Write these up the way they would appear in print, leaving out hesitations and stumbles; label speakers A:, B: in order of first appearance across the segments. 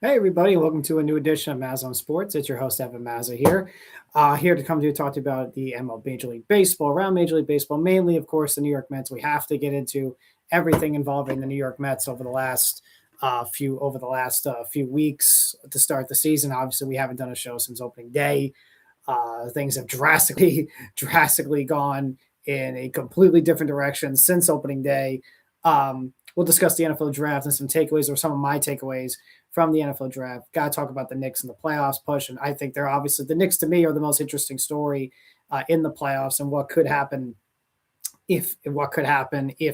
A: Hey everybody, welcome to a new edition of MazzaOnSports. It's your host Evan Mazza here, here to come to talk to you about the ML Major League Baseball, around Major League Baseball, mainly, of course, the New York Mets. We have to get into everything involving the New York Mets over the last few weeks to start the season. Obviously, we haven't done a show since opening day. Things have drastically gone in a completely different direction since opening day. We'll discuss the NFL draft and some takeaways, or some of my takeaways from the NFL draft. Got to talk about the Knicks and the playoffs push, and I think they're obviously the Knicks to me are the most interesting story in the playoffs and what could happen if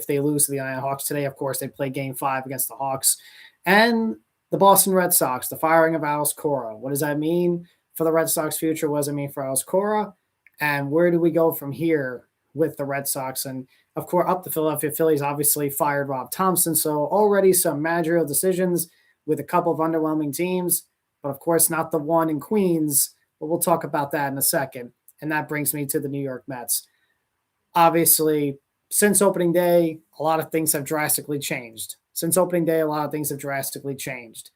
A: they lose to the Atlanta Hawks today. Of course, they play Game 5 against the Hawks, and the Boston Red Sox, the firing of Cora. What does that mean for the Red Sox future? What does it mean for Cora? And where do we go from here with the Red Sox? And of course, up the Philadelphia Phillies obviously fired Rob Thompson. So already some managerial decisions with a couple of underwhelming teams, but of course not the one in Queens. But we'll talk about that in a second. And that brings me to the New York Mets. Obviously, since opening day, a lot of things have drastically changed. Since opening day, a lot of things have drastically changed.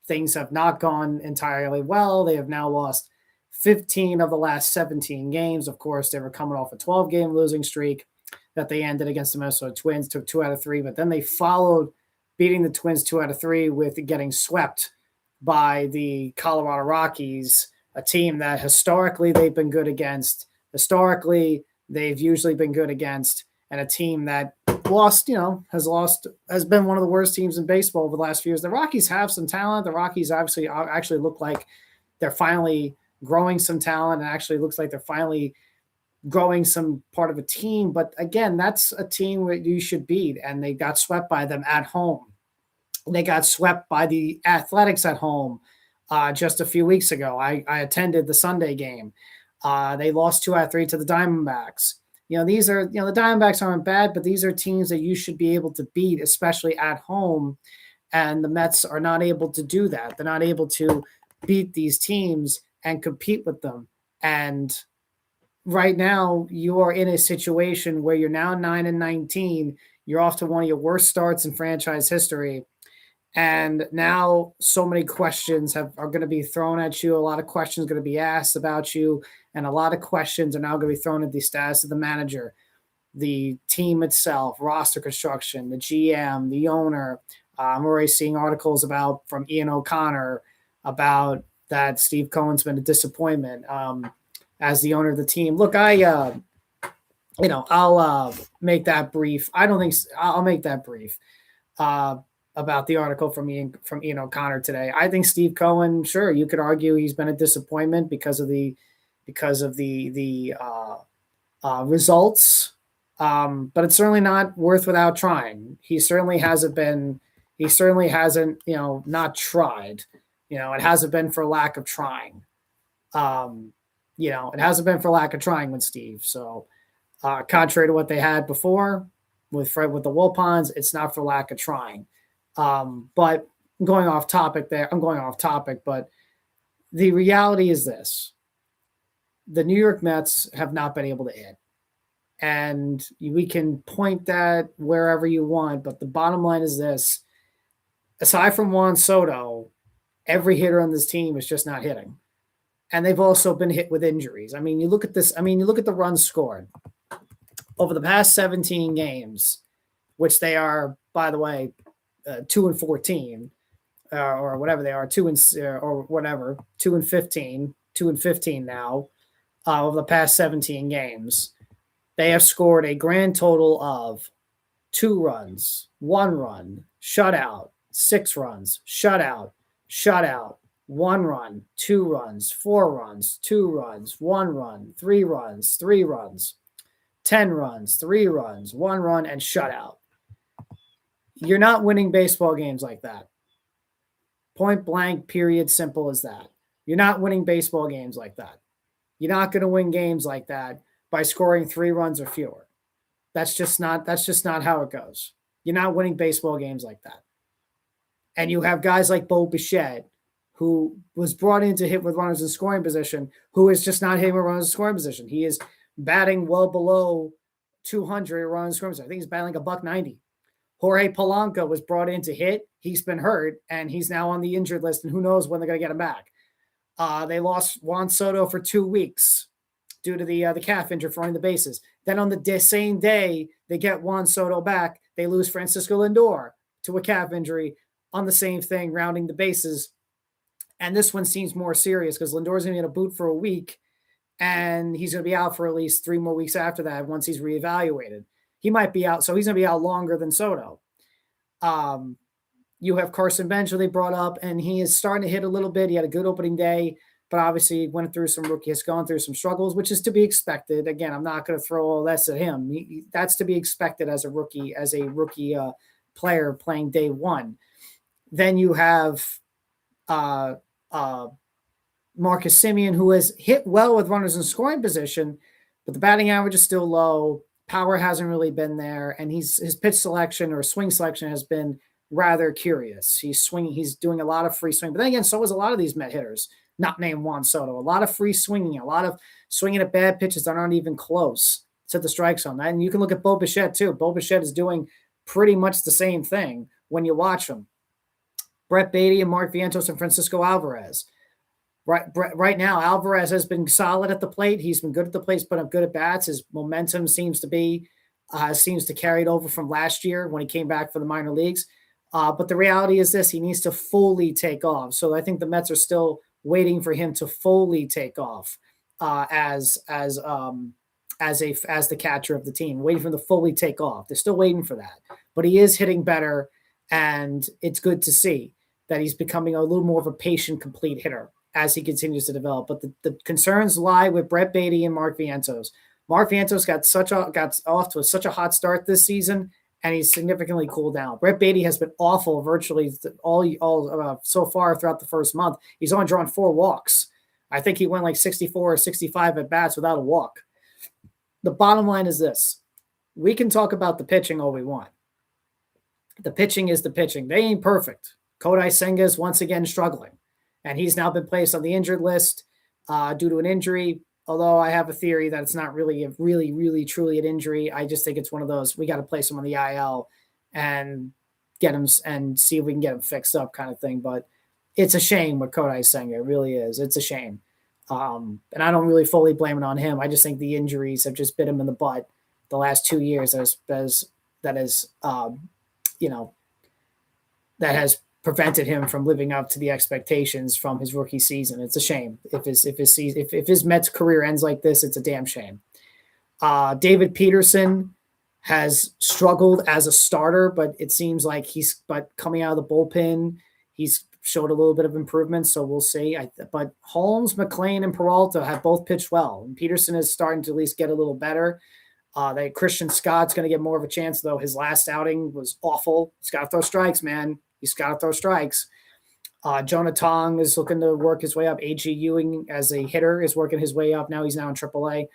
A: Things have not gone entirely well. They have now lost 15 of the last 17 games. Of course, they were coming off a 12-game losing streak that they ended against the Minnesota Twins, took 2 out of 3, but then they followed beating the Twins 2 out of 3 with getting swept by the Colorado Rockies, a team that historically they've been good against. Historically, they've usually been good against, and a team that has been one of the worst teams in baseball over the last few years. The Rockies have some talent. The Rockies actually look like they're finally growing some talent, and actually looks like they're finally growing some part of a team. But again, that's a team that you should beat, and they got swept by them at home. They got swept by the Athletics at home just a few weeks ago. I attended the Sunday game. They lost 2 out of 3 to the Diamondbacks. These are, the Diamondbacks aren't bad, but these are teams that you should be able to beat, especially at home. And the Mets are not able to do that. They're not able to beat these teams and compete with them. And right now, you are in a situation where you're now 9-19. You're off to one of your worst starts in franchise history. And now so many questions are going to be thrown at you. A lot of questions are going to be asked about you. And a lot of questions are now going to be thrown at the status of the manager, the team itself, roster construction, the GM, the owner. I'm already seeing articles from Ian O'Connor about that Steve Cohen's been a disappointment as the owner of the team. Look, I'll make that brief. I'll make that brief. About the article from Ian O'Connor today. I think Steve Cohen, sure, you could argue he's been a disappointment because of the results, but it's certainly not worth without trying. He certainly hasn't not tried. It hasn't been for lack of trying. It hasn't been for lack of trying with Steve. So, contrary to what they had before with Fred with the Wilpons, it's not for lack of trying. But I'm going off topic, but the reality is this. The New York Mets have not been able to hit. And we can point that wherever you want, but the bottom line is this. Aside from Juan Soto, every hitter on this team is just not hitting. And they've also been hit with injuries. You look at this. You look at the runs scored over the past 17 games, which they are, by the way, 2-14, or whatever they are, 2-15 now, over the past 17 games. They have scored a grand total of 2 runs, 1 run, shutout, 6 runs, shutout, 1 run, 2 runs, 4 runs, 2 runs, 1 run, 3 runs, 3 runs, 10 runs, 3 runs, 1 run, and shutout. You're not winning baseball games like that. Point blank, period, simple as that. You're not winning baseball games like that. You're not going to win games like that by scoring 3 runs or fewer. That's just not how it goes. You're not winning baseball games like that. And you have guys like Bo Bichette, who was brought in to hit with runners in scoring position, who is just not hitting with runners in scoring position. He is batting well below 200 runners in scoring position. I think he's batting like $190. Jorge Polanco was brought in to hit. He's been hurt, and he's now on the injured list, and who knows when they're going to get him back. They lost Juan Soto for 2 weeks due to the calf injury for running the bases. Then on the same day they get Juan Soto back, they lose Francisco Lindor to a calf injury on the same thing, rounding the bases. And this one seems more serious because Lindor's going to get a boot for a week, and he's going to be out for at least 3 more weeks after that once he's reevaluated. He might be out, so he's going to be out longer than Soto. You have Carson Bench, who they brought up, and he is starting to hit a little bit. He had a good opening day, but obviously has gone through some struggles, which is to be expected. Again, I'm not going to throw all this at him. That's to be expected as a rookie player playing day one. Then you have Marcus Semien, who has hit well with runners in scoring position, but the batting average is still low. Power hasn't really been there, and his pitch selection or swing selection has been rather curious. He's doing a lot of free swing, but then again, so is a lot of these Met hitters, not named Juan Soto. A lot of free swinging, a lot of swinging at bad pitches that aren't even close to the strike zone. And you can look at Bo Bichette too. Bo Bichette is doing pretty much the same thing when you watch him. Brett Beatty and Mark Vientos and Francisco Alvarez. Right now, Alvarez has been solid at the plate. He's been good at the plate, put up good at bats. His momentum seems to carry it over from last year when he came back for the minor leagues. But the reality is this: he needs to fully take off. So I think the Mets are still waiting for him to fully take off as the catcher of the team, waiting for him to fully take off. They're still waiting for that, but he is hitting better, and it's good to see that he's becoming a little more of a patient, complete hitter as he continues to develop. But the concerns lie with Brett Beatty and Mark Vientos. Mark Vientos got off to such a hot start this season, and he's significantly cooled down. Brett Beatty has been awful virtually all so far throughout the first month. He's only drawn 4 walks. I think he went like 64 or 65 at bats without a walk. The bottom line is this: we can talk about the pitching all we want. The pitching is the pitching. They ain't perfect. Kodai Senga is once again struggling, and he's now been placed on the injured list due to an injury. Although I have a theory that it's not really truly an injury. I just think it's one of those, we got to place him on the IL and get him and see if we can get him fixed up kind of thing. But it's a shame what Kodai Senga. It really is. It's a shame. And I don't really fully blame it on him. I just think the injuries have just bit him in the butt the last 2 years that has prevented him from living up to the expectations from his rookie season. It's a shame. If his Mets career ends like this, it's a damn shame. David Peterson has struggled as a starter, but it seems like but coming out of the bullpen, he's showed a little bit of improvement. So we'll see. But Holmes, McClain, and Peralta have both pitched well. And Peterson is starting to at least get a little better. Christian Scott's going to get more of a chance, though. His last outing was awful. He's got to throw strikes, man. He's got to throw strikes. Jonah Tong is looking to work his way up. A.G. Ewing as a hitter is working his way up. He's now in AAA.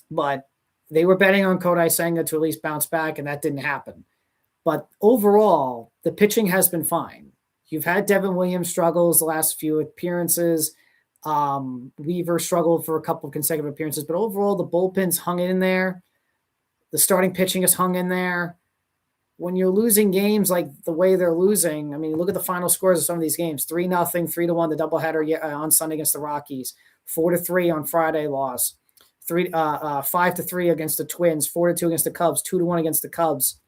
A: But they were betting on Kodai Senga to at least bounce back, and that didn't happen. But overall, the pitching has been fine. You've had Devin Williams struggles the last few appearances. Weaver struggled for a couple of consecutive appearances. But overall, the bullpen's hung in there. The starting pitching is hung in there. When you're losing games like the way they're losing, I mean, look at the final scores of some of these games: 3-0, 3-1, the doubleheader on Sunday against the Rockies, 4-3 on Friday loss, 5-3 against the Twins, 4-2 against the Cubs, 2-1 against the Cubs,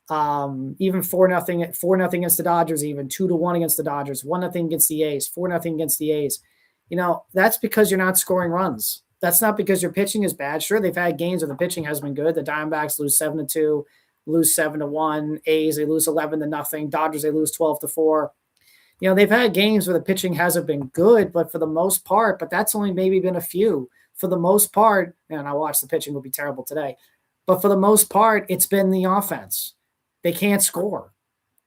A: even 4-0 against the Dodgers, even 2-1 against the Dodgers, 1-0 against the A's, 4-0 against the A's. That's because you're not scoring runs. That's not because your pitching is bad. Sure, they've had games where the pitching has been good. The Diamondbacks lose 7-2. Lose 7-1, A's, they lose 11-0, Dodgers, they lose 12-4. They've had games where the pitching hasn't been good, but for the most part, but that's only maybe been a few. For the most part, and I watched the pitching will be terrible today, but for the most part, it's been the offense. They can't score.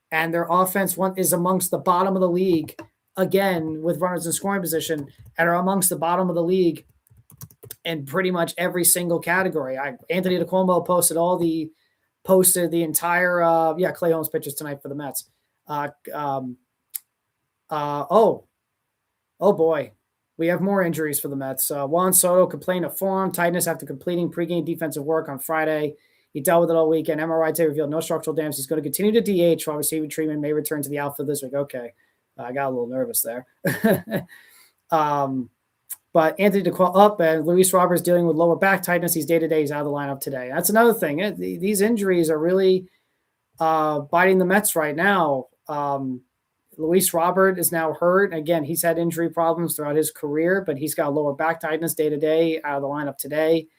A: And their offense is amongst the bottom of the league, again, with runners in scoring position, and are amongst the bottom of the league in pretty much every single category. Anthony DeComo posted the entire Clay Holmes pitches tonight for the Mets. Oh boy, we have more injuries for the Mets. Juan Soto complained of forearm tightness after completing pregame defensive work on Friday. He dealt with it all weekend. MRI today revealed no structural damage. He's going to continue to DH while receiving treatment, may return to the outfield this week. Okay. I got a little nervous there. But Anthony DeQuell up, and Luis Roberts dealing with lower back tightness. He's day-to-day. He's out of the lineup today. That's another thing. These injuries are really biting the Mets right now. Luis Robert is now hurt. Again, he's had injury problems throughout his career, but he's got lower back tightness day-to-day, out of the lineup today.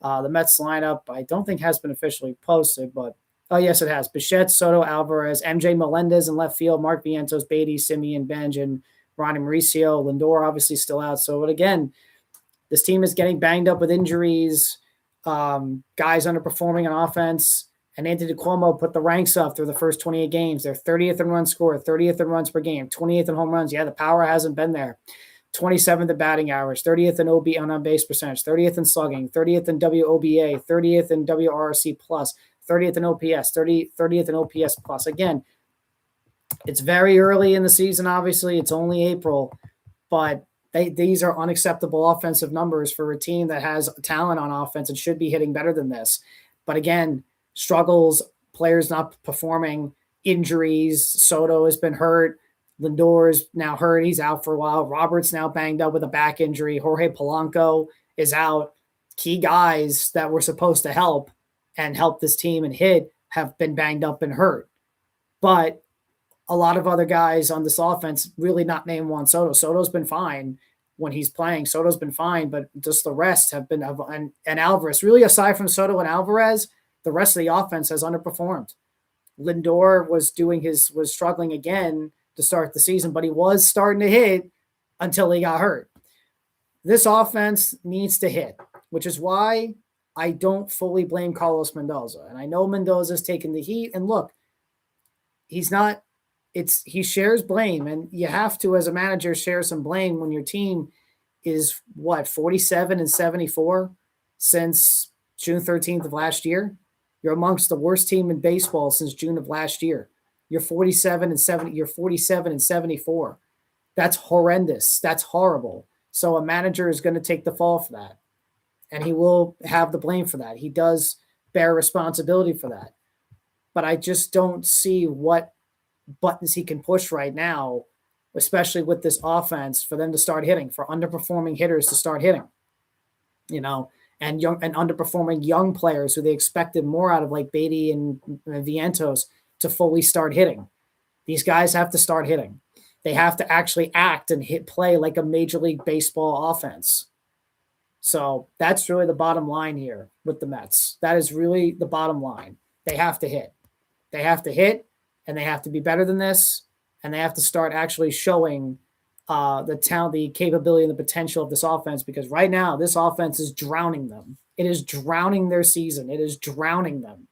A: The Mets lineup, I don't think has been officially posted, but yes, it has. Bichette, Soto, Alvarez, MJ Melendez in left field, Mark Vientos, Beatty, Simeon, Benj, and Ronnie Mauricio. Lindor obviously still out. So, but again, this team is getting banged up with injuries, guys underperforming on offense. And Anthony DeQuomo put the ranks up through the first 28 games. They're 30th in runs scored, 30th in runs per game, 28th in home runs. Yeah, the power hasn't been there. 27th in batting average, 30th in OB on base percentage, 30th in slugging, 30th in WOBA, 30th in WRC plus, 30th in OPS, 30th in OPS plus. Again, it's very early in the season, obviously. It's only April, but these are unacceptable offensive numbers for a team that has talent on offense and should be hitting better than this. But again, struggles, players not performing, injuries. Soto has been hurt. Lindor is now hurt. He's out for a while. Roberts now banged up with a back injury. Jorge Polanco is out. Key guys that were supposed to help and help this team and hit have been banged up and hurt. But a lot of other guys on this offense, really not named Juan Soto. Soto's been fine when he's playing. Soto's been fine, but just the rest have been, and Alvarez, really aside from Soto and Alvarez, the rest of the offense has underperformed. Lindor was struggling again to start the season, but he was starting to hit until he got hurt. This offense needs to hit, which is why I don't fully blame Carlos Mendoza. And I know Mendoza's taken the heat, and look, he shares blame, and you have to, as a manager, share some blame when your team is 47-74 since June 13th of last year. You're amongst the worst team in baseball since June of last year. You're 47-70. You're 47-74. That's horrendous. That's horrible. So a manager is going to take the fall for that, and he will have the blame for that. He does bear responsibility for that. But I just don't see what buttons he can push right now, especially with this offense, for them to start hitting, for underperforming hitters to start hitting, and underperforming young players who they expected more out of, like Beatty and Vientos, to fully start hitting. These guys have to start hitting. They have to actually act and play like a Major League Baseball offense. So that's really the bottom line here with the Mets. That is really the bottom line. They have to hit. They have to hit, and they have to be better than this, and they have to start actually showing the talent, the capability, and the potential of this offense, because right now this offense is drowning them. It is drowning their season. It is drowning them.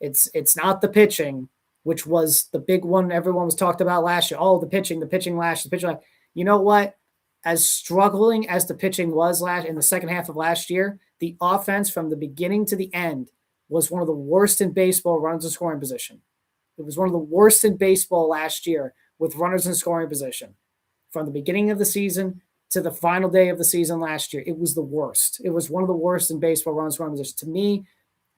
A: It's not the pitching, which was the big one everyone was talked about last year. Oh, the pitching last year. You know what? As struggling as the pitching was in the second half of last year, the offense from the beginning to the end was one of the worst in baseball runners in scoring position. It was one of the worst in baseball last year with runners in scoring position. From the beginning of the season to the final day of the season last year, it was the worst. It was one of the worst in baseball runners in scoring position. To me,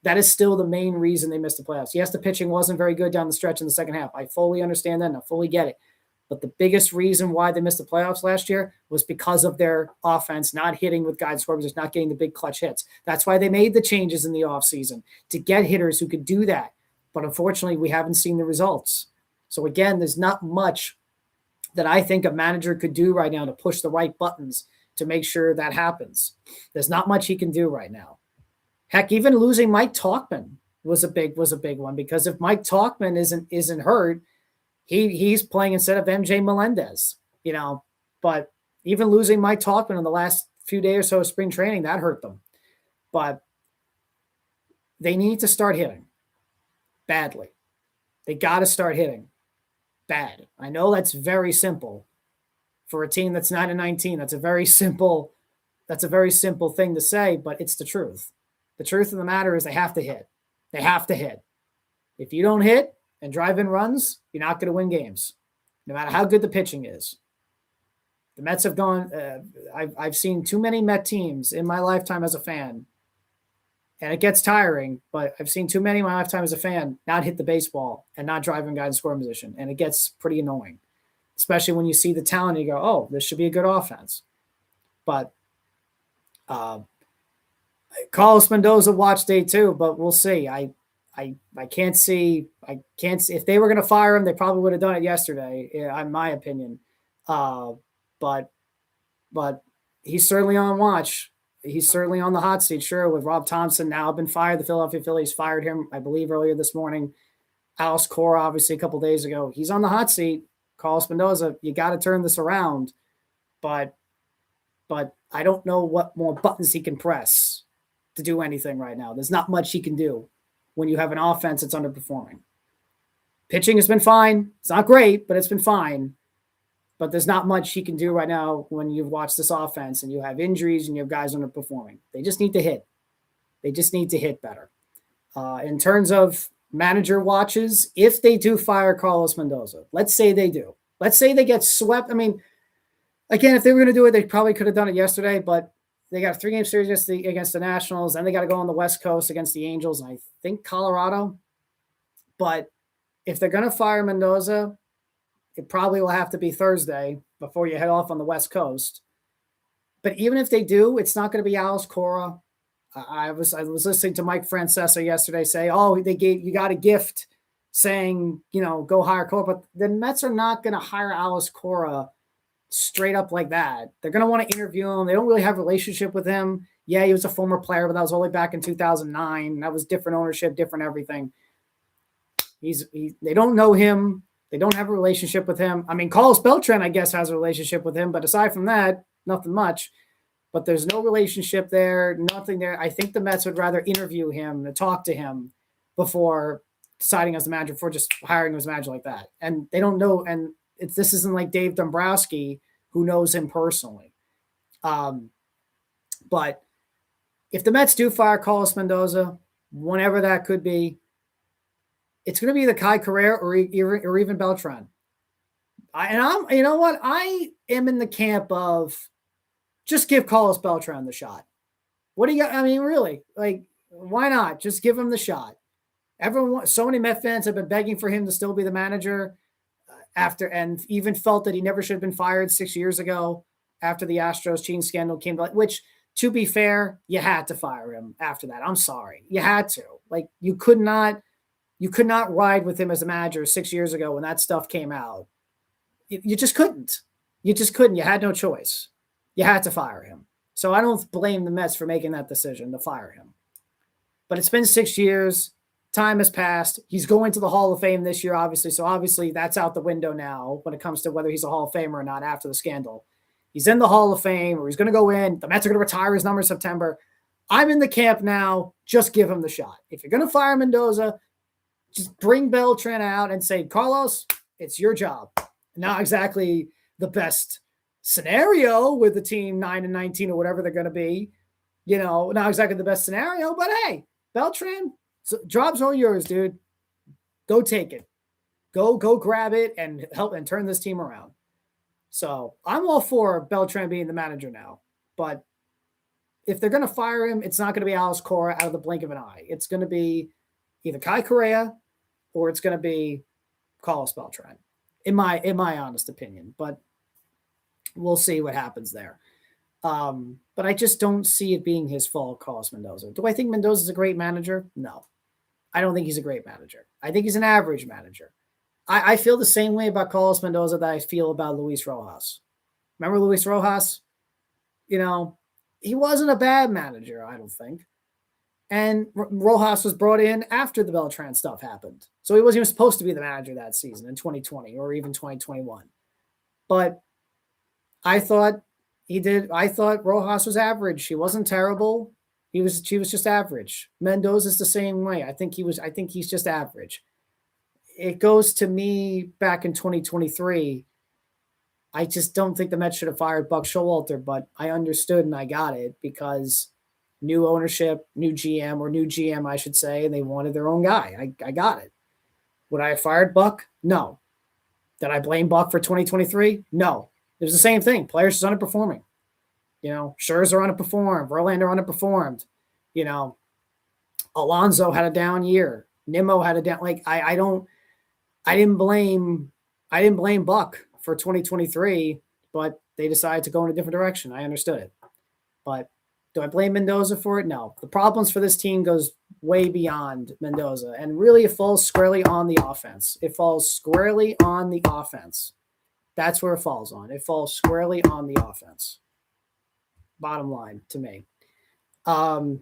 A: that is still the main reason they missed the playoffs. Yes, the pitching wasn't very good down the stretch in the second half. I fully understand that, and I fully get it. But the biggest reason why they missed the playoffs last year was because of their offense not hitting with guys scoring position, not getting the big clutch hits. That's why they made the changes in the offseason, to get hitters who could do that. But unfortunately, we haven't seen the results. So again, there's not much that I think a manager could do right now to push the right buttons to make sure that happens. There's not much he can do right now. Heck, even losing Mike Tauchman was a big one, because if Mike Tauchman isn't hurt, he's playing instead of MJ Melendez, But even losing Mike Tauchman in the last few days or so of spring training, that hurt them. But they need to start hitting badly. They got to start hitting bad. I know that's very simple for a team that's 9-19. That's a very simple thing to say, but it's the truth. The truth of the matter is they have to hit. They have to hit. If you don't hit and drive in runs, you're not going to win games, no matter how good the pitching is. The Mets have gone. I've seen too many Met teams in my lifetime as a fan And it gets tiring, but I've seen too many in my lifetime as a fan not hit the baseball and not drive a guy in scoring position. And it gets pretty annoying, especially when you see the talent and you go, oh, this should be a good offense. But Carlos Mendoza watch day 2, but we'll see. I can't see. If they were going to fire him, they probably would have done it yesterday, in my opinion. But he's certainly on watch. He's certainly on the hot seat, sure, with Rob Thompson now been fired. The Philadelphia Phillies fired him, I believe, earlier this morning. Alex Cora, obviously, a couple days ago. He's on the hot seat. Carlos Mendoza, you got to turn this around. But I don't know what more buttons he can press to do anything right now. There's not much he can do when you have an offense that's underperforming. Pitching has been fine. It's not great, but it's been fine. But there's not much he can do right now when you've watched this offense and you have injuries and you have guys underperforming. They just need to hit. They just need to hit better. In terms of manager watches, if they do fire Carlos Mendoza, let's say they do. Let's say they get swept. I mean, again, if they were going to do it, they probably could have done it yesterday, but they got a 3-game series against the Nationals. Then they got to go on the West Coast against the Angels and I think Colorado. But if they're going to fire Mendoza, it probably will have to be Thursday before you head off on the West Coast. But even if they do, it's not going to be Alex Cora. I was listening to Mike Francesa yesterday say, oh, you got a gift saying, go hire Cora. But the Mets are not going to hire Alex Cora straight up like that. They're going to want to interview him. They don't really have a relationship with him. Yeah, he was a former player, but that was only back in 2009. That was different ownership, different everything. They don't know him. They don't have a relationship with him. I mean, Carlos Beltran, I guess, has a relationship with him, but aside from that, nothing much. But there's no relationship there, nothing there. I think the Mets would rather interview him and talk to him before deciding as the manager, before just hiring him as manager like that. And they don't know, and this isn't like Dave Dombrowski, who knows him personally. But if the Mets do fire Carlos Mendoza, whenever that could be, it's going to be the Kai Correa or even Beltran. You know what? I am in the camp of just give Carlos Beltran the shot. What do you got? I mean, really, why not? Just give him the shot. So many Met fans have been begging for him to still be the manager and even felt that he never should have been fired 6 years ago after the Astros cheating scandal came to light, which, to be fair, you had to fire him after that. I'm sorry. You had to. You could not ride with him as a manager 6 years ago when that stuff came out. You just couldn't. You just couldn't. You had no choice. You had to fire him. So I don't blame the Mets for making that decision to fire him. But it's been 6 years. Time has passed. He's going to the Hall of Fame this year, obviously. So obviously that's out the window now when it comes to whether he's a Hall of Famer or not after the scandal. He's in the Hall of Fame, or he's going to go in. The Mets are going to retire his number in September. I'm in the camp now. Just give him the shot. If you're going to fire Mendoza, just bring Beltran out and say, Carlos, it's your job. Not exactly the best scenario with the team 9-19 or whatever they're going to be. Not exactly the best scenario, but hey, Beltran, job's all yours, dude. Go take it. Go grab it and help and turn this team around. So I'm all for Beltran being the manager now. But if they're going to fire him, it's not going to be Alex Cora out of the blink of an eye. It's going to be either Kai Correa or it's going to be Carlos Beltran, in my honest opinion. But we'll see what happens there. But I just don't see it being his fault, Carlos Mendoza. Do I think Mendoza's a great manager? No. I don't think he's a great manager. I think he's an average manager. I feel the same way about Carlos Mendoza that I feel about Luis Rojas. Remember Luis Rojas? He wasn't a bad manager, I don't think. And Rojas was brought in after the Beltran stuff happened. So he wasn't even supposed to be the manager that season in 2020 or even 2021. But I thought Rojas was average. He wasn't terrible. She was just average. Mendoza's the same way. I think he's just average. It goes to me back in 2023. I just don't think the Mets should have fired Buck Showalter, but I understood and I got it because new ownership, new GM, I should say, and they wanted their own guy. I got it. Would I have fired Buck? No. Did I blame Buck for 2023? No. It was the same thing. Players just underperforming. Scherzer underperformed. Verlander underperformed. Alonso had a down year. Nimmo had a down. Like I didn't blame Buck for 2023, but they decided to go in a different direction. I understood it, but do I blame Mendoza for it? No. The problems for this team goes way beyond Mendoza, and really it falls squarely on the offense. It falls squarely on the offense. That's where it falls on. It falls squarely on the offense. Bottom line to me. To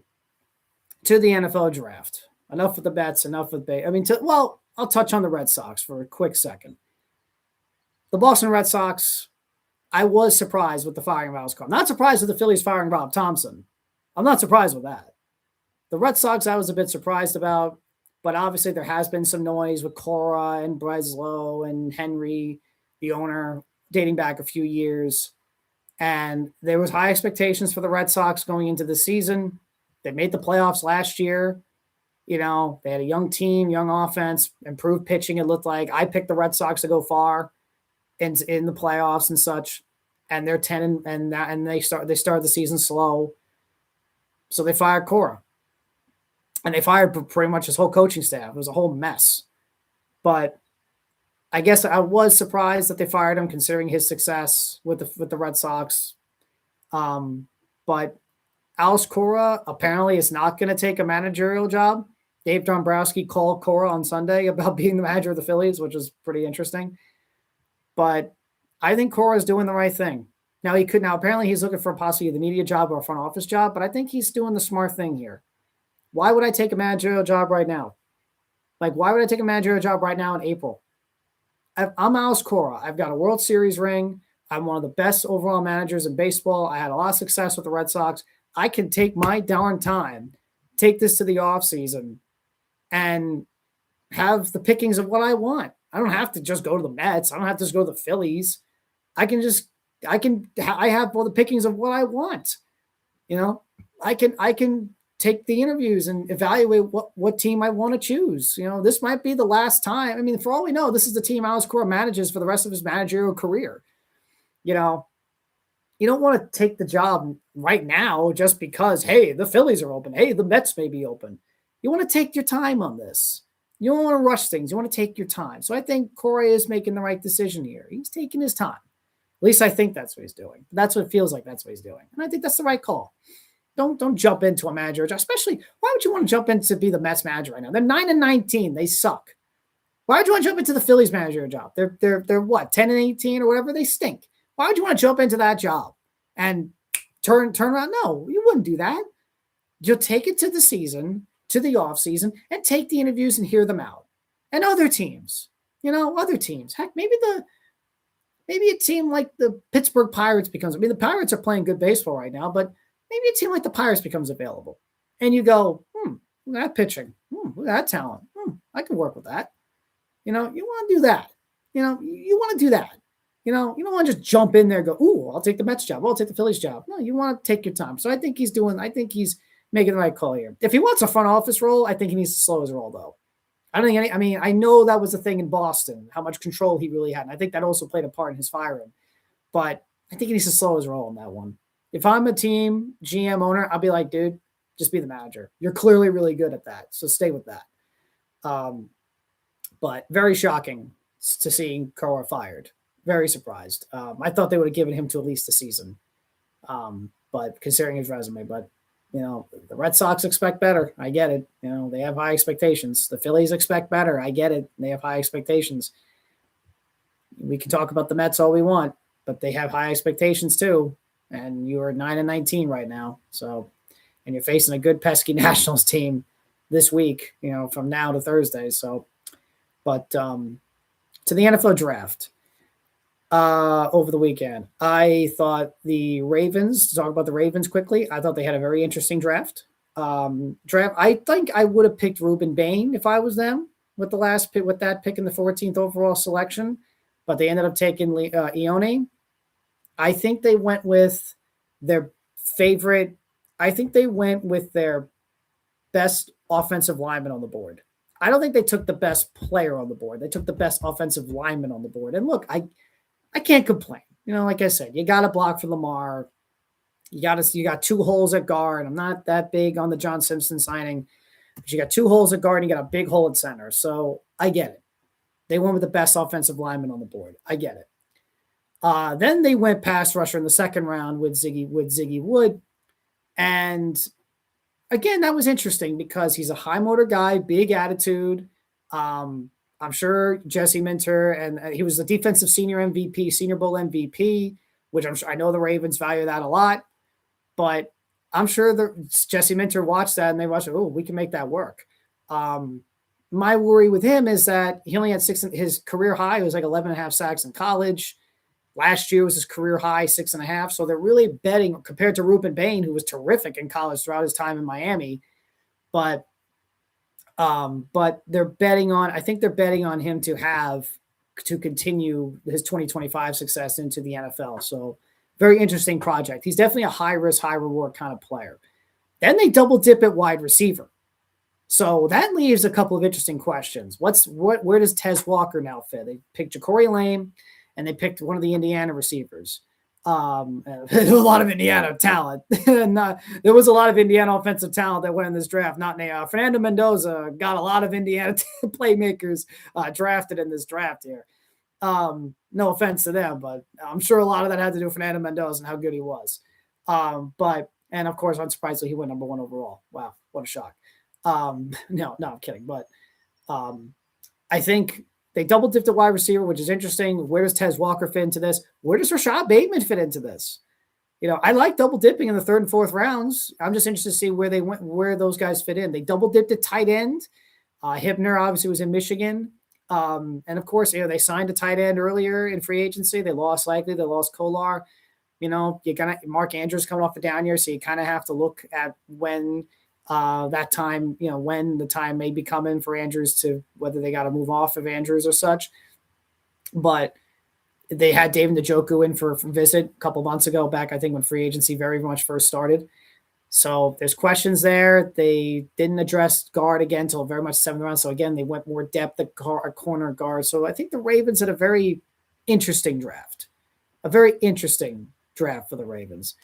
A: the NFL draft. Enough with the bets, enough with I'll touch on the Red Sox for a quick second. The Boston Red Sox, I was surprised with the firing of Alex Cora. Not surprised with the Phillies firing Rob Thompson. I'm not surprised with that. The Red Sox, I was a bit surprised about, but obviously there has been some noise with Cora and Breslow and Henry, the owner, dating back a few years. And there was high expectations for the Red Sox going into the season. They made the playoffs last year. You know, they had a young team, young offense, improved pitching. It looked like I picked the Red Sox to go far in the playoffs and such. And they're 10 and they started the season slow. So they fired Cora. And they fired pretty much his whole coaching staff. It was a whole mess. But I guess I was surprised that they fired him considering his success with the Red Sox. But Alex Cora apparently is not going to take a managerial job. Dave Dombrowski called Cora on Sunday about being the manager of the Phillies, which is pretty interesting. But I think Cora is doing the right thing. Now apparently he's looking for possibly the media job or a front office job, but I think he's doing the smart thing here. Why would I take a managerial job right now? Like, why would I take a managerial job right now in April? I'm Alex Cora. I've got a World Series ring. I'm one of the best overall managers in baseball. I had a lot of success with the Red Sox. I can take my darn time, take this to the offseason, and have the pickings of what I want. I don't have to just go to the Mets. I don't have to just go to the Phillies. I have all the pickings of what I want. You know, I can take the interviews and evaluate what team I want to choose. You know, this might be the last time. I mean, for all we know, this is the team Alex Cora manages for the rest of his managerial career. You know, you don't want to take the job right now just because, hey, the Phillies are open. Hey, the Mets may be open. You want to take your time on this. You don't want to rush things. You want to take your time. So I think Cora is making the right decision here. He's taking his time. At least I think that's what he's doing. That's what it feels like. That's what he's doing. And I think that's the right call. Don't jump into a manager job, especially why would you want to jump in to be the Mets manager right now? They're 9-19. They suck. Why would you want to jump into the Phillies manager job? They're what, 10-18 or whatever? They stink. Why would you want to jump into that job and turn around? No, you wouldn't do that. You'll take it to the season, to the off season, and take the interviews and hear them out. And other teams, other teams. Heck, maybe a team like the Pittsburgh Pirates the Pirates are playing good baseball right now, but maybe a team like the Pirates becomes available. And you go, look at that pitching. Look at that talent. I can work with that. You want to do that. You want to do that. You don't want to just jump in there and go, I'll take the Mets job. I'll take the Phillies job. No, you want to take your time. So I think he's making the right call here. If he wants a front office role, I think he needs to slow his roll, though. I know that was the thing in Boston, how much control he really had. And I think that also played a part in his firing. But I think he needs to slow his roll on that one. If I'm a team, GM, owner, I'll be like, dude, just be the manager. You're clearly really good at that. So stay with that. But very shocking to seeing Cora fired. Very surprised. I thought they would have given him to at least a season. But considering his resume, the Red Sox expect better. I get it. They have high expectations. The Phillies expect better. I get it. They have high expectations. We can talk about the Mets all we want, but they have high expectations too. And you are 9-19 right now. So, and you're facing a good pesky Nationals team this week, from now to Thursday. So, but to the NFL draft over the weekend, I thought to talk about the Ravens quickly, I thought they had a very interesting draft. I think I would have picked Reuben Bain if I was them with the last pick, with that pick in the 14th overall selection, but they ended up taking Ione. I think they went with their favorite. I think they went with their best offensive lineman on the board. I don't think they took the best player on the board. They took the best offensive lineman on the board. And look, I can't complain. Like I said, you got to block for Lamar. You got 2 holes at guard. I'm not that big on the John Simpson signing, But you got 2 holes at guard and you got a big hole at center. So I get it. They went with the best offensive lineman on the board. I get it. Then they went pass rusher in the second round with Ziggy Wood. And again, that was interesting because he's a high motor guy, big attitude. I'm sure Jesse Minter, and he was the defensive Senior Bowl MVP, which I know the Ravens value that a lot. But I'm sure Jesse Minter watched that and they watched, we can make that work. My worry with him is that he only had his career high was like 11.5 sacks in college. Last year was his career high, 6.5. So they're really betting compared to Ruben Bain, who was terrific in college throughout his time in Miami. But they're betting on, I think they're betting on him to continue his 2025 success into the NFL. So very interesting project. He's definitely a high risk, high reward kind of player. Then they double dip at wide receiver. So that leaves a couple of interesting questions. Where does Tez Walker now fit? They picked Ja'Cory Lame and they picked one of the Indiana receivers. There was a lot of Indiana talent. And, there was a lot of Indiana offensive talent that went in this draft. Fernando Mendoza got a lot of Indiana playmakers drafted in this draft here. No offense to them, but I'm sure a lot of that had to do with Fernando Mendoza and how good he was. And of course, unsurprisingly, he went number 1 overall. Wow, what a shock. No, I'm kidding. But I think they double dipped at wide receiver, which is interesting. Where does Tez Walker fit into this? Where does Rashad Bateman fit into this? I like double dipping in the 3rd and 4th rounds. I'm just interested to see where those guys fit in. They double dipped at tight end. Hibner obviously was in Michigan. And of course, they signed a tight end earlier in free agency. They lost Kolar. Mark Andrews coming off the down year, so you kind of have to look at when that time, when the time may be coming for Andrews to whether they got to move off of Andrews or such. But they had David Njoku in for a visit a couple months ago, back I think when free agency very much first started. So there's questions there. They didn't address guard again until very much 7th round. So again, they went more depth at corner guard. So I think the Ravens had a very interesting draft. A very interesting draft for the Ravens.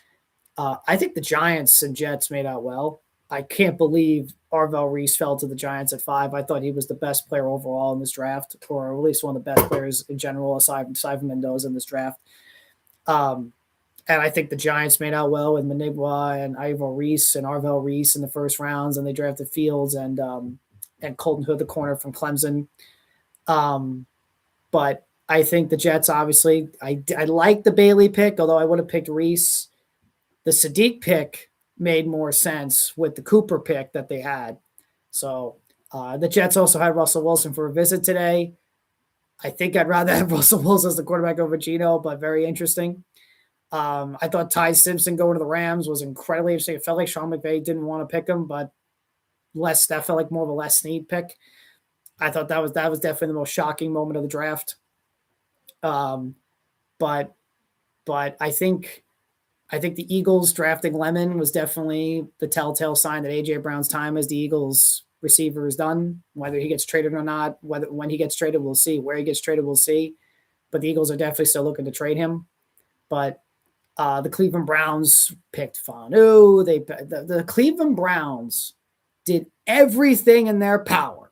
A: I think the Giants and Jets made out well. I can't believe Arvell Reese fell to the Giants at 5. I thought he was the best player overall in this draft, or at least one of the best players in general, aside from Mendoza in this draft. And I think the Giants made out well with Manigua and Arvell Reese in the first rounds, and they drafted Fields and Colton Hood, the corner from Clemson. But I think the Jets, obviously, I like the Bailey pick, although I would have picked Reese. The Sadiq pick made more sense with the Cooper pick that they had. So the Jets also had Russell Wilson for a visit today. I think I'd rather have Russell Wilson as the quarterback over Geno, but very interesting. I thought Ty Simpson going to the Rams was incredibly interesting. It felt like Sean McVay didn't want to pick him, but that felt like more of a Les Snead pick. I thought that was definitely the most shocking moment of the draft. But I think the Eagles drafting Lemon was definitely the telltale sign that A.J. Brown's time as the Eagles receiver is done. Whether he gets traded or not, when he gets traded, we'll see. Where he gets traded, we'll see. But the Eagles are definitely still looking to trade him. But the Cleveland Browns picked Fanu. The Cleveland Browns did everything in their power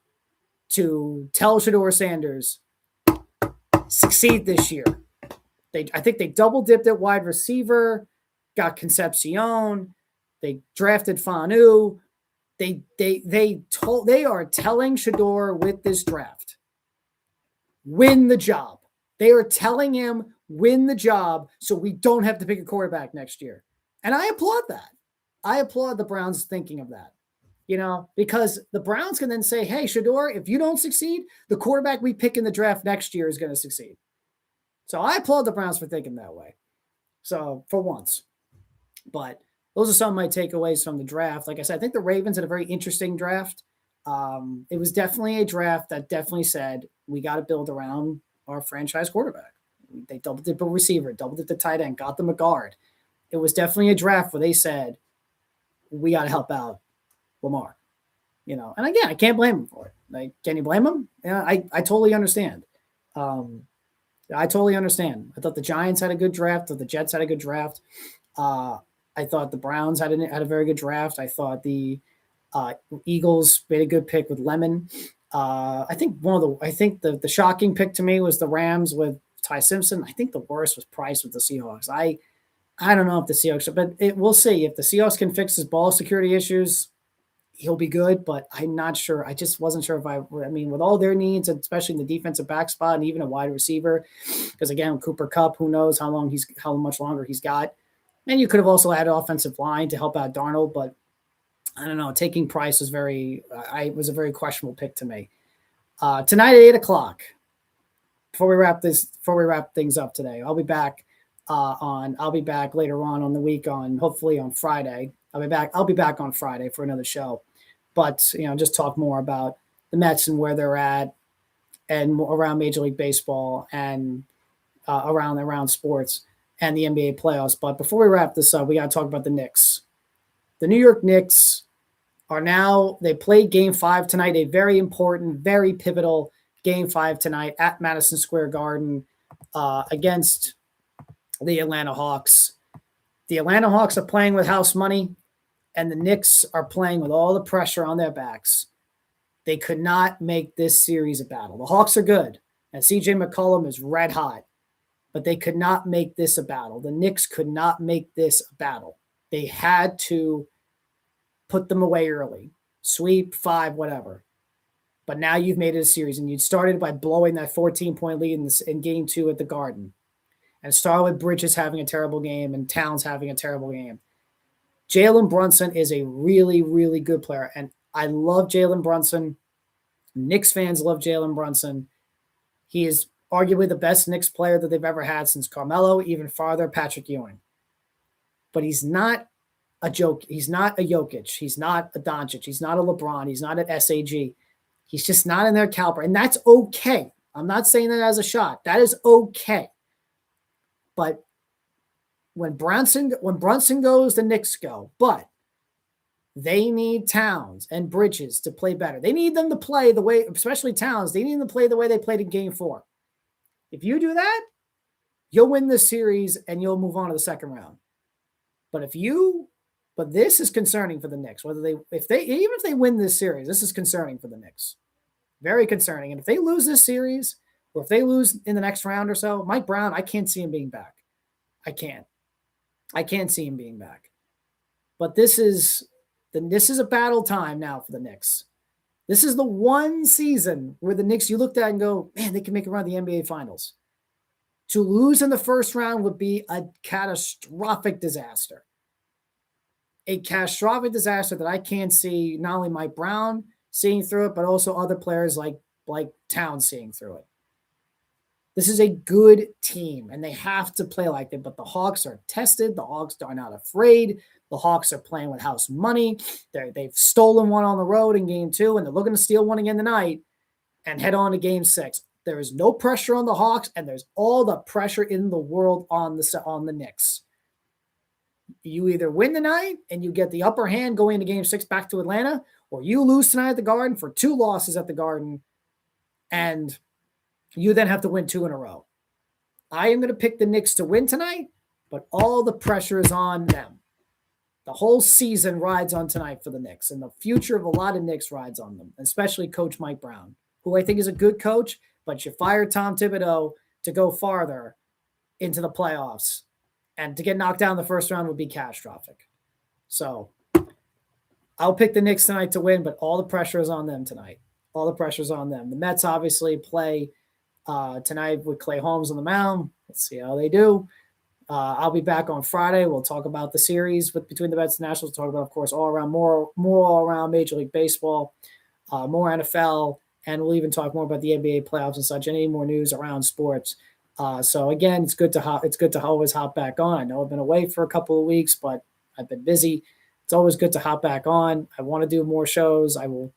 A: to tell Shedeur Sanders, succeed this year. I think they double dipped at wide receiver, got Concepcion, they drafted Fanu. They are telling Shedeur with this draft, win the job. They are telling him, win the job so we don't have to pick a quarterback next year. And I applaud that. I applaud the Browns thinking of that, because the Browns can then say, hey, Shedeur, if you don't succeed, the quarterback we pick in the draft next year is going to succeed. So I applaud the Browns for thinking that way. So for once. But those are some of my takeaways from the draft. Like I said, I think the Ravens had a very interesting draft. It was definitely a draft that definitely said, we got to build around our franchise quarterback. They doubled it a receiver, doubled it the tight end, got them a guard. It was definitely a draft where they said, we got to help out Lamar. And again, I can't blame him for it. Like, can you blame him? Yeah, I totally understand. I totally understand. I thought the Giants had a good draft. I thought the Jets had a good draft. I thought the Browns had a very good draft. I thought the Eagles made a good pick with Lemon. I think the shocking pick to me was the Rams with Ty Simpson. I think the worst was Price with the Seahawks. I don't know if the Seahawks, but we'll see. If the Seahawks can fix his ball security issues, he'll be good, but I'm not sure. I just wasn't sure with all their needs, especially in the defensive back spot and even a wide receiver, because again, Cooper Kupp, who knows how much longer he's got. And you could have also added offensive line to help out Darnold, but I don't know. Taking Price was a very questionable pick to me. Tonight at 8:00, before we wrap things up today, I'll be back later on the week hopefully on Friday. I'll be back on Friday for another show, but just talk more about the Mets and where they're at and around Major League Baseball and around sports and the NBA playoffs. But before we wrap this up, we got to talk about the Knicks. The New York Knicks they played Game 5 tonight, a very important, very pivotal Game 5 tonight at Madison Square Garden against the Atlanta Hawks. The Atlanta Hawks are playing with house money, and the Knicks are playing with all the pressure on their backs. They could not make this series a battle. The Hawks are good, and CJ McCollum is red hot, but they could not make this a battle. The Knicks could not make this a battle. They had to put them away early, sweep, 5, whatever. But now you've made it a series, and you started by blowing that 14-point lead in Game 2 at the Garden. And start with Bridges having a terrible game and Towns having a terrible game. Jalen Brunson is a really, really good player, and I love Jalen Brunson. Knicks fans love Jalen Brunson. He is arguably the best Knicks player that they've ever had since Carmelo, even farther, Patrick Ewing. But he's not a joke. He's not a Jokic. He's not a Doncic. He's not a LeBron. He's not an SAG. He's just not in their caliber, and that's okay. I'm not saying that as a shot. That is okay. But when Brunson goes, the Knicks go. But they need Towns and Bridges to play better. They need them to play the way, especially Towns, they need them to play the way they played in Game 4. If you do that, you'll win this series and you'll move on to the second round. But this is concerning for the Knicks. Even if they win this series, this is concerning for the Knicks. Very concerning. And if they lose this series, or if they lose in the next round or so, Mike Brown, I can't see him being back. I can't see him being back. But this is a battle time now for the Knicks. This is the one season where the Knicks, you looked at and go, man, they can make it around the NBA Finals. To lose in the first round would be a catastrophic disaster. A catastrophic disaster that I can't see not only Mike Brown seeing through it, but also other players like Towns seeing through it. This is a good team, and they have to play like it. But the Hawks are tested. The Hawks are not afraid. The Hawks are playing with house money. They've stolen one on the road in Game 2, and they're looking to steal one again tonight and head on to Game 6. There is no pressure on the Hawks, and there's all the pressure in the world on the Knicks. You either win tonight and you get the upper hand going into Game 6 back to Atlanta, or you lose tonight at the Garden for 2 losses at the Garden, and you then have to win 2 in a row. I am going to pick the Knicks to win tonight, but all the pressure is on them. The whole season rides on tonight for the Knicks, and the future of a lot of Knicks rides on them, especially Coach Mike Brown, who I think is a good coach, but you fire Tom Thibodeau to go farther into the playoffs, and to get knocked down in the first round would be catastrophic. So I'll pick the Knicks tonight to win, but all the pressure is on them tonight. All the pressure is on them. The Mets obviously play tonight with Clay Holmes on the mound. Let's see how they do. I'll be back on Friday. We'll talk about the series between the Mets and Nationals. Talk about, of course, more all around Major League Baseball, more NFL, and we'll even talk more about the NBA playoffs and such. Any more news around sports. So again, it's good to always hop back on. I know I've been away for a couple of weeks, but I've been busy. It's always good to hop back on. I want to do more shows. I will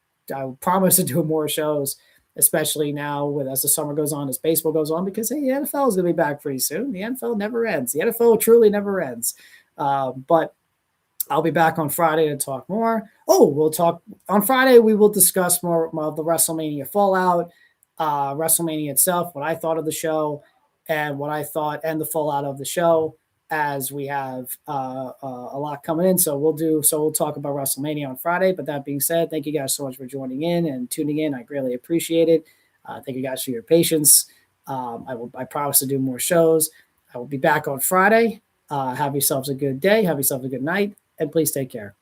A: promise to do more shows, especially now as the summer goes on, as baseball goes on, because the NFL is going to be back pretty soon. The NFL never ends. The NFL truly never ends. But I'll be back on Friday to talk more. We'll talk on Friday. We will discuss more of the WrestleMania fallout, WrestleMania itself, what I thought of the show, and what I thought and the fallout of the show, as we have a lot coming in. So we'll talk about WrestleMania on Friday. But that being said, thank you guys so much for joining in and tuning in. I greatly appreciate it. Thank you guys for your patience. I promise to do more shows. I will be back on Friday. Have yourselves a good day. Have yourselves a good night. And please take care.